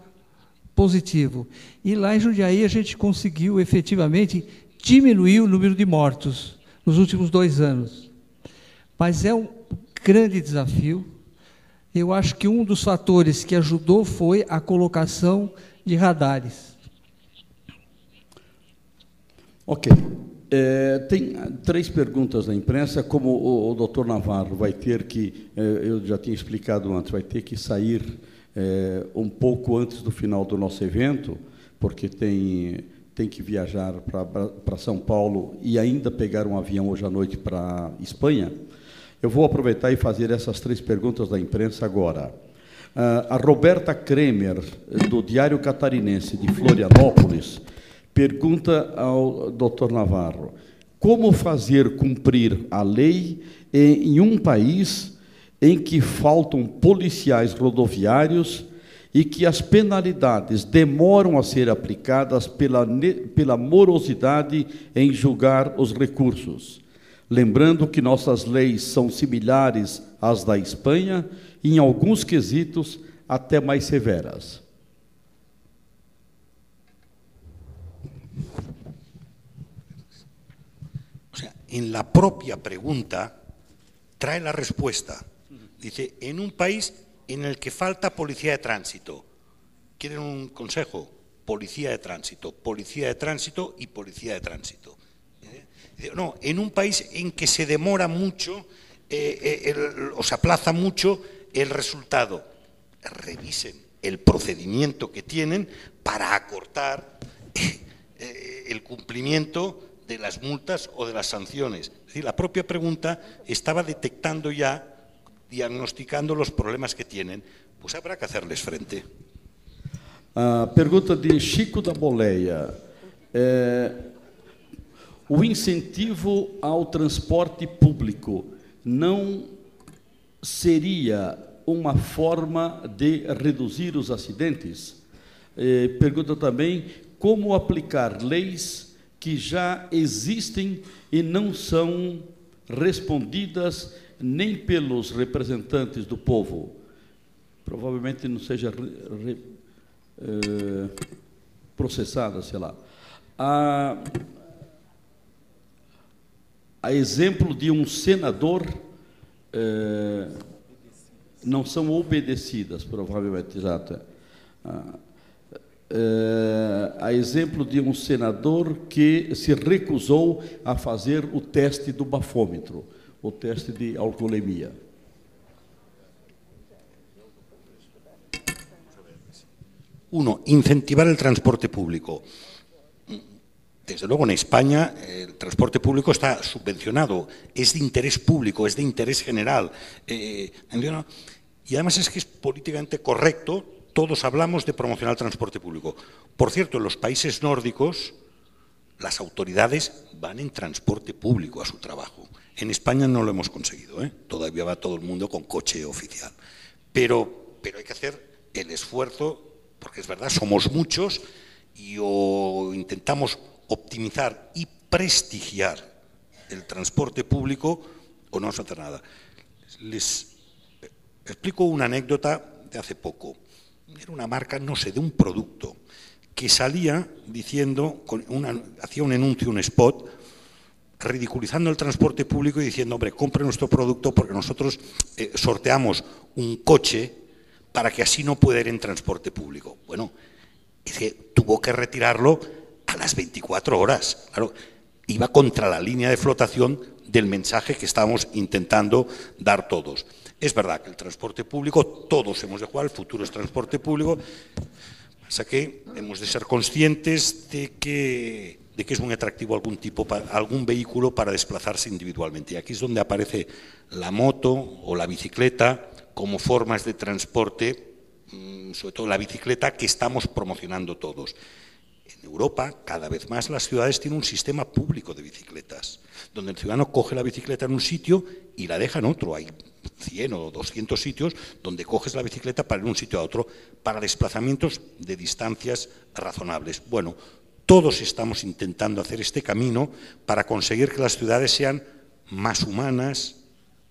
positivo. E lá em Jundiaí a gente conseguiu efetivamente diminuir o número de mortos nos últimos 2 anos. Mas é um grande desafio. Eu acho que um dos fatores que ajudou foi a colocação de radares. Ok. Tem 3 perguntas da imprensa. Como o doutor Navarro vai ter que, eu já tinha explicado antes, vai ter que sair um pouco antes do final do nosso evento, porque tem que viajar para São Paulo e ainda pegar um avião hoje à noite para Espanha, eu vou aproveitar e fazer essas 3 perguntas da imprensa agora. A Roberta Kremer, do Diário Catarinense de Florianópolis, pergunta ao Dr. Navarro: como fazer cumprir a lei em um país em que faltam policiais rodoviários e que as penalidades demoram a ser aplicadas pela morosidade em julgar os recursos? Lembrando que nossas leis são similares às da Espanha e, em alguns quesitos, até mais severas. En la propia pregunta trae la respuesta. Dice, en un país en el que falta policía de tránsito. ¿Quieren un consejo? Policía de tránsito y policía de tránsito. Dice, no, en un país en que se demora mucho o se aplaza mucho el resultado. Revisen el procedimiento que tienen para acortar el cumplimiento de las multas o de las sanciones. Es decir, la propia pregunta estaba detectando ya, diagnosticando los problemas que tienen, pues habrá que hacerles frente. Pergunta de Chico da Boleia. O incentivo ao transporte público não seria uma forma de reduzir os acidentes? Pergunta também como aplicar leis que já existem e não são respondidas nem pelos representantes do povo. Provavelmente não seja processada, sei lá. A exemplo de um senador, não são obedecidas, provavelmente, exato. A exemplo de um senador que se recusou a fazer o teste do bafômetro, o teste de alcoolemia. Uno, incentivar el transporte público. Desde luego, en España el transporte público está subvencionado, es de interés público, es de interés general. Y además es que es políticamente correcto, todos hablamos de promocionar el transporte público. Por cierto, en los países nórdicos las autoridades van en transporte público a su trabajo. En España no lo hemos conseguido, ¿eh? Todavía va todo el mundo con coche oficial. Pero hay que hacer el esfuerzo, porque es verdad, somos muchos y o intentamos optimizar y prestigiar el transporte público o no vamos a hacer nada. Les explico una anécdota de hace poco. Era una marca, no sé, de un producto que salía diciendo, hacía un anuncio, un spot, ridiculizando el transporte público y diciendo, hombre, compre nuestro producto porque nosotros sorteamos un coche para que así no pueda ir en transporte público. Bueno, es que tuvo que retirarlo a las 24 horas. Claro, iba contra la línea de flotación del mensaje que estábamos intentando dar todos. Es verdad que el transporte público, todos hemos de jugar, el futuro es transporte público, pasa que hemos de ser conscientes de que es muy atractivo algún vehículo para desplazarse individualmente. Y aquí es donde aparece la moto o la bicicleta como formas de transporte, sobre todo la bicicleta, que estamos promocionando todos. En Europa, cada vez más las ciudades tienen un sistema público de bicicletas, donde el ciudadano coge la bicicleta en un sitio y la deja en otro. Hay 100 o 200 sitios donde coges la bicicleta para ir de un sitio a otro, para desplazamientos de distancias razonables. Bueno, todos estamos intentando hacer este camino para conseguir que las ciudades sean más humanas,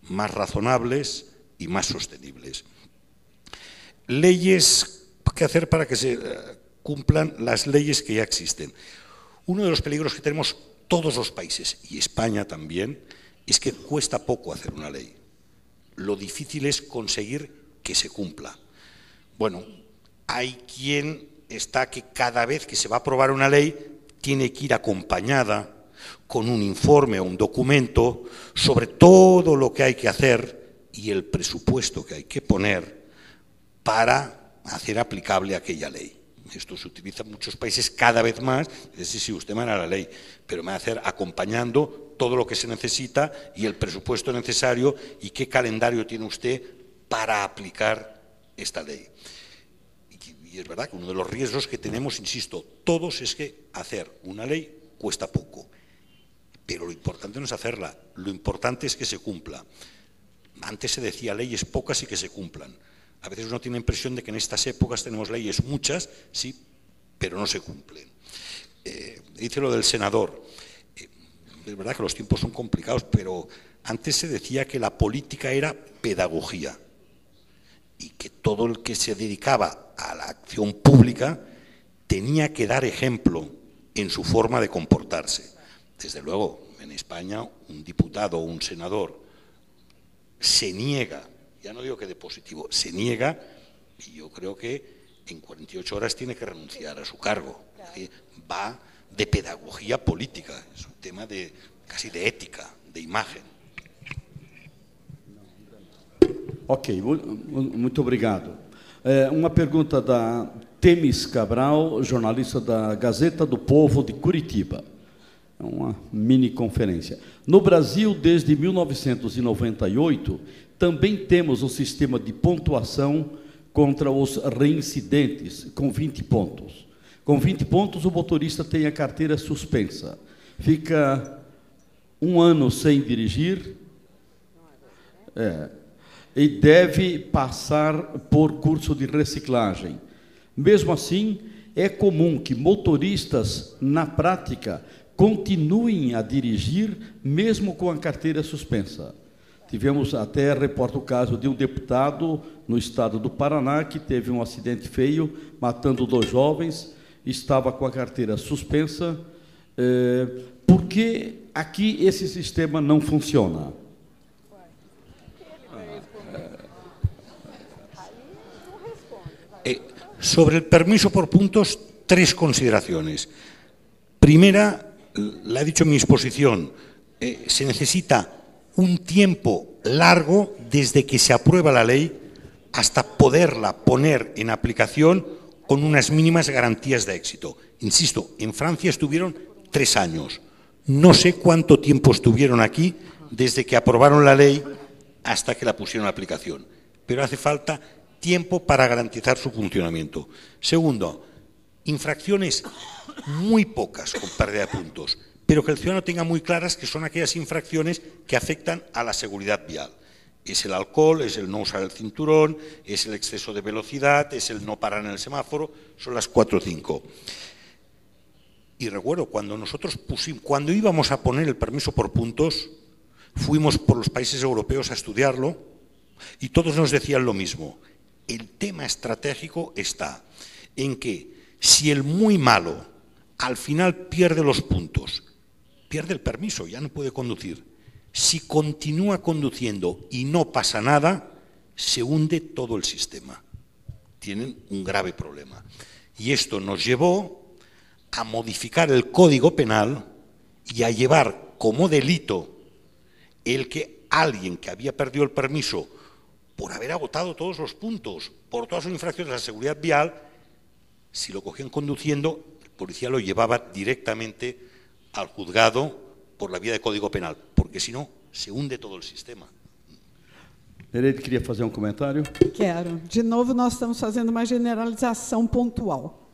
más razonables y más sostenibles. Leyes, ¿qué hacer para que se cumplan las leyes que ya existen? Uno de los peligros que tenemos todos los países, y España también, es que cuesta poco hacer una ley. Lo difícil es conseguir que se cumpla. Bueno, hay quien está que cada vez que se va a aprobar una ley tiene que ir acompañada con un informe o un documento sobre todo lo que hay que hacer y el presupuesto que hay que poner para hacer aplicable aquella ley. Esto se utiliza en muchos países cada vez más. Es decir, sí, usted me hará la ley, pero me va a hacer acompañando todo lo que se necesita y el presupuesto necesario y qué calendario tiene usted para aplicar esta ley. Y es verdad que uno de los riesgos que tenemos, insisto, todos es que hacer una ley cuesta poco. Pero lo importante no es hacerla, lo importante es que se cumpla. Antes se decía leyes pocas y que se cumplan. A veces uno tiene la impresión de que en estas épocas tenemos leyes muchas, sí, pero no se cumplen. Dice lo del senador. Es verdad que los tiempos son complicados, pero antes se decía que la política era pedagogía y que todo el que se dedicaba a la acción pública tenía que dar ejemplo en su forma de comportarse. Desde luego, en España, un diputado o un senador se niega, ya no digo que de positivo, se niega, y yo creo que en 48 horas tiene que renunciar a su cargo. Va de pedagogía política, es un tema casi de ética, de imagen. Ok, muito obrigado. Uma pergunta da Temis Cabral, jornalista da Gazeta do Povo de Curitiba. É uma mini conferência. No Brasil, desde 1998, também temos um sistema de pontuação contra os reincidentes, com 20 pontos. Com 20 pontos, o motorista tem a carteira suspensa. Fica 1 ano sem dirigir. e deve passar por curso de reciclagem. Mesmo assim, é comum que motoristas, na prática, continuem a dirigir mesmo com a carteira suspensa. Tivemos até, reporta o caso de um deputado no estado do Paraná que teve um acidente feio, matando 2 jovens, estava com a carteira suspensa. Por que aqui esse sistema não funciona? Sobre el permiso por puntos, 3 consideraciones. Primera, la he dicho en mi exposición, se necesita un tiempo largo desde que se aprueba la ley hasta poderla poner en aplicación con unas mínimas garantías de éxito. Insisto, en Francia estuvieron 3 años. No sé cuánto tiempo estuvieron aquí desde que aprobaron la ley hasta que la pusieron en aplicación, pero hace falta tiempo para garantizar su funcionamiento. Segundo, infracciones muy pocas con pérdida de puntos, pero que el ciudadano tenga muy claras que son aquellas infracciones que afectan a la seguridad vial. Es el alcohol, es el no usar el cinturón, es el exceso de velocidad, es el no parar en el semáforo, son las 4 o 5. Y recuerdo, cuando íbamos a poner el permiso por puntos, fuimos por los países europeos a estudiarlo y todos nos decían lo mismo. El tema estratégico está en que si el muy malo al final pierde los puntos, pierde el permiso, ya no puede conducir. Si continúa conduciendo y no pasa nada, se hunde todo el sistema. Tienen un grave problema. Y esto nos llevó a modificar el Código Penal y a llevar como delito el que alguien que había perdido el permiso por haber agotado todos los puntos, por todas sus infracciones a la seguridad vial, si lo cogían conduciendo, el policía lo llevaba directamente al juzgado por la vía de Código Penal, porque si no, se hunde todo el sistema. Nereide queria fazer um comentário? Quero. De novo, nós estamos fazendo uma generalização pontual.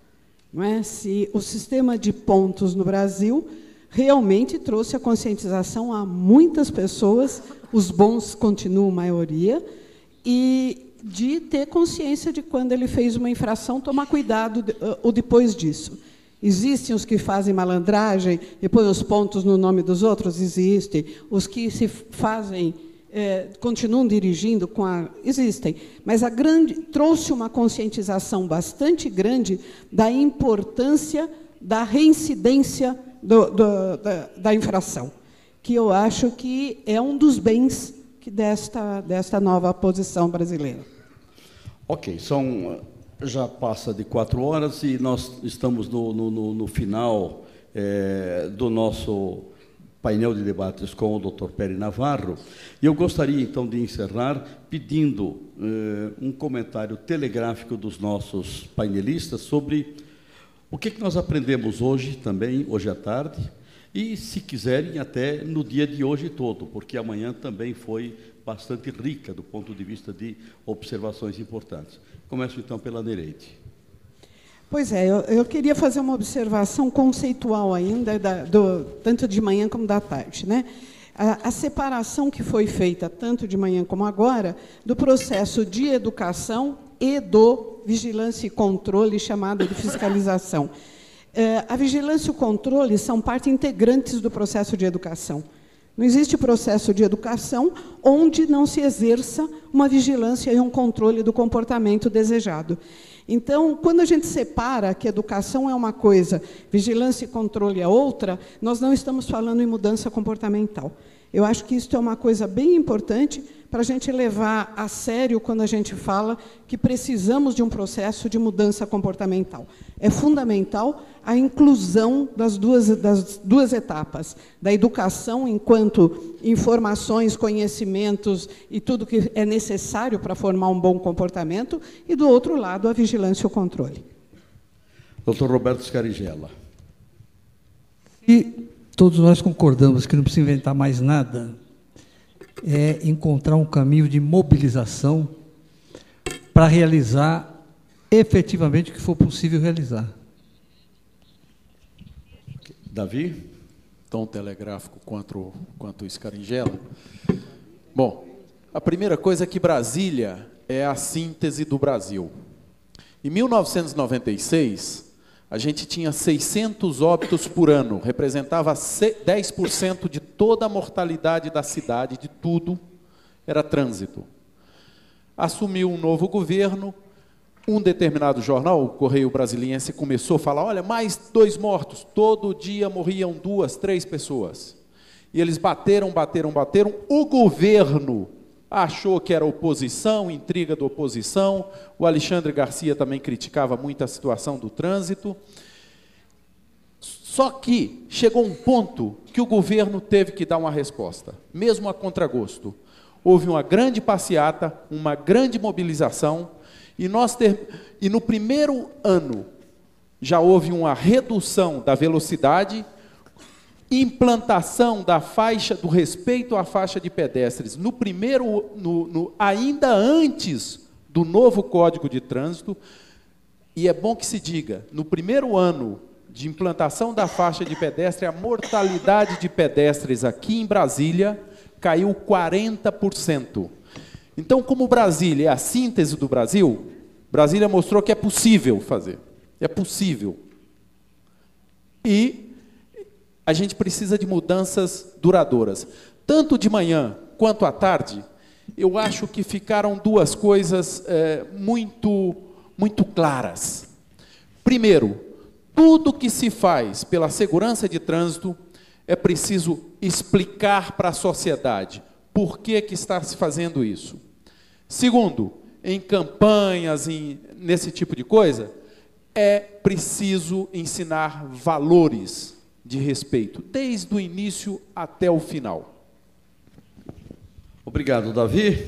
Não é? Se o sistema de pontos no Brasil realmente trouxe a conscientização a muitas pessoas, os bons continuam maioria, e de ter consciência de quando ele fez uma infração, tomar cuidado ou depois disso. Existem os que fazem malandragem e põem os pontos no nome dos outros? Existem. Os que se fazem, continuam dirigindo com a... Existem. Mas trouxe uma conscientização bastante grande da importância da reincidência da infração, que eu acho que é um dos bens desta nova posição brasileira. Ok, já passa de 4 horas e nós estamos no final do nosso painel de debates com o Dr. Pery Navarro. E eu gostaria, então, de encerrar pedindo um comentário telegráfico dos nossos painelistas sobre o que nós aprendemos hoje também, hoje à tarde, e, se quiserem, até no dia de hoje todo, porque amanhã também foi bastante rica do ponto de vista de observações importantes. Começo, então, pela Nereide. Pois é, eu queria fazer uma observação conceitual ainda, tanto de manhã como da tarde, né? A separação que foi feita, tanto de manhã como agora, do processo de educação e do vigilância e controle, chamado de fiscalização. A vigilância e o controle são parte integrantes do processo de educação. Não existe processo de educação onde não se exerça uma vigilância e um controle do comportamento desejado. Então, quando a gente separa que educação é uma coisa, vigilância e controle é outra, nós não estamos falando em mudança comportamental. Eu acho que isso é uma coisa bem importante para a gente levar a sério quando a gente fala que precisamos de um processo de mudança comportamental. É fundamental a inclusão das duas etapas, da educação enquanto informações, conhecimentos e tudo que é necessário para formar um bom comportamento, e, do outro lado, a vigilância e o controle. Dr. Roberto Scarigella. E todos nós concordamos que não precisa inventar mais nada, é encontrar um caminho de mobilização para realizar efetivamente o que for possível realizar. Davi? Tão telegráfico quanto o Scarigella. Bom, A primeira coisa é que Brasília é a síntese do Brasil. Em 1996, a gente tinha 600 óbitos por ano, representava 10% de toda a mortalidade da cidade, de tudo, era trânsito. Assumiu um novo governo, um determinado jornal, o Correio Brasiliense, começou a falar, olha, mais 2 mortos, todo dia morriam 2, 3 pessoas. E eles bateram, o governo achou que era oposição, intriga da oposição, o Alexandre Garcia também criticava muito a situação do trânsito. Só que chegou um ponto que o governo teve que dar uma resposta, mesmo a contragosto. Houve uma grande passeata, uma grande mobilização, e no primeiro ano já houve uma redução da velocidade, implantação da faixa, do respeito à faixa de pedestres, ainda antes do novo Código de Trânsito, e é bom que se diga, no primeiro ano de implantação da faixa de pedestre, a mortalidade de pedestres aqui em Brasília caiu 40%. Então, como Brasília é a síntese do Brasil, Brasília mostrou que é possível fazer, é possível. E a gente precisa de mudanças duradouras. Tanto de manhã quanto à tarde, eu acho que ficaram 2 coisas muito claras. Primeiro, tudo que se faz pela segurança de trânsito é preciso explicar para a sociedade por que está se fazendo isso. Segundo, em campanhas, nesse tipo de coisa, é preciso ensinar valores de respeito, desde o início até o final. Obrigado, Davi.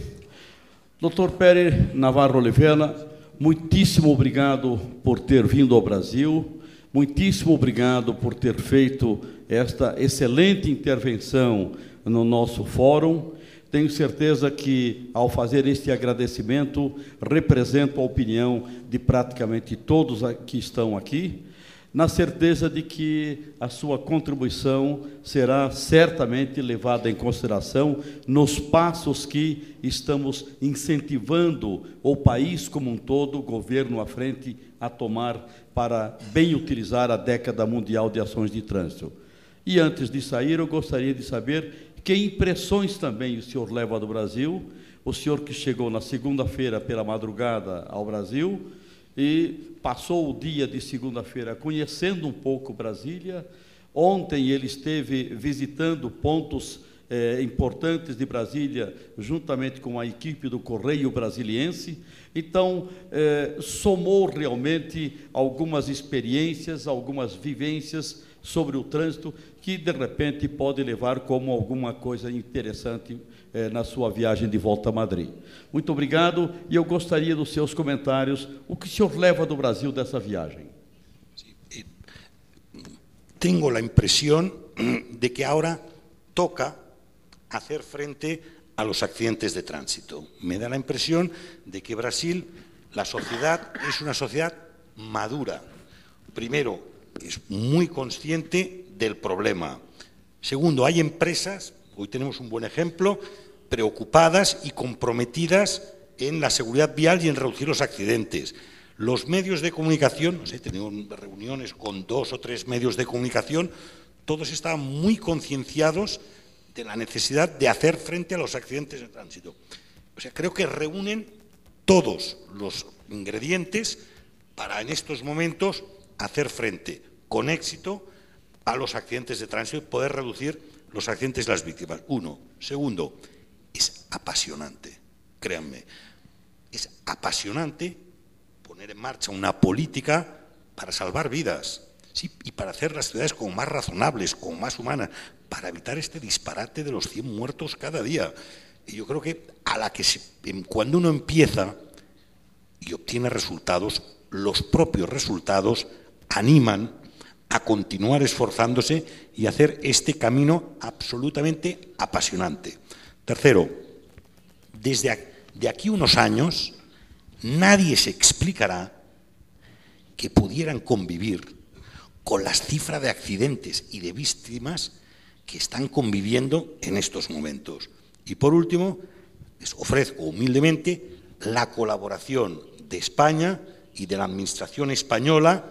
Dr. Pere Navarro Oliveira, muitíssimo obrigado por ter vindo ao Brasil, muitíssimo obrigado por ter feito esta excelente intervenção no nosso fórum. Tenho certeza que, ao fazer este agradecimento, represento a opinião de praticamente todos que estão aqui, na certeza de que a sua contribuição será certamente levada em consideração nos passos que estamos incentivando o país como um todo, o governo à frente, a tomar para bem utilizar a década mundial de ações de trânsito. E antes de sair, eu gostaria de saber que impressões também o senhor leva do Brasil, o senhor que chegou na segunda-feira pela madrugada ao Brasil, e passou o dia de segunda-feira conhecendo um pouco Brasília. Ontem ele esteve visitando pontos importantes de Brasília, juntamente com a equipe do Correio Brasiliense. Então, somou realmente algumas experiências, algumas vivências sobre o trânsito, que de repente pode levar como alguma coisa interessante na sua viagem de volta a Madrid. Muito obrigado, e eu gostaria dos seus comentários. O que o senhor leva do Brasil dessa viagem? Tengo la impresión de que ahora toca hacer frente a los accidentes de tránsito. Me da la impresión de que Brasil, la sociedad, es una sociedad madura. Primero, es muy consciente del problema. Segundo, hay empresas, hoy tenemos un buen ejemplo, preocupadas y comprometidas en la seguridad vial y en reducir los accidentes. Los medios de comunicación, no sé, he tenido reuniones con 2 o 3 medios de comunicación, todos estaban muy concienciados de la necesidad de hacer frente a los accidentes de tránsito. O sea, creo que reúnen todos los ingredientes para en estos momentos hacer frente con éxito a los accidentes de tránsito y poder reducir los accidentes y las víctimas. Uno. Segundo, es apasionante, créanme, es apasionante poner en marcha una política para salvar vidas, sí, y para hacer las ciudades como más razonables, como más humanas, para evitar este disparate de los 100 muertos cada día. Y yo creo que cuando uno empieza y obtiene resultados, los propios resultados animan a continuar esforzándose y hacer este camino absolutamente apasionante. Tercero, de aquí unos años, nadie se explicará que pudieran convivir con las cifras de accidentes y de víctimas que están conviviendo en estos momentos. Y por último, Les ofrezco humildemente la colaboración de España y de la Administración española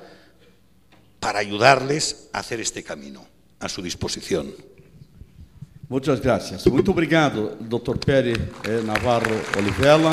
para ayudarles a hacer este camino. A su disposición. Muchas gracias. Muito obrigado, Dr. Pere Navarro Olivella.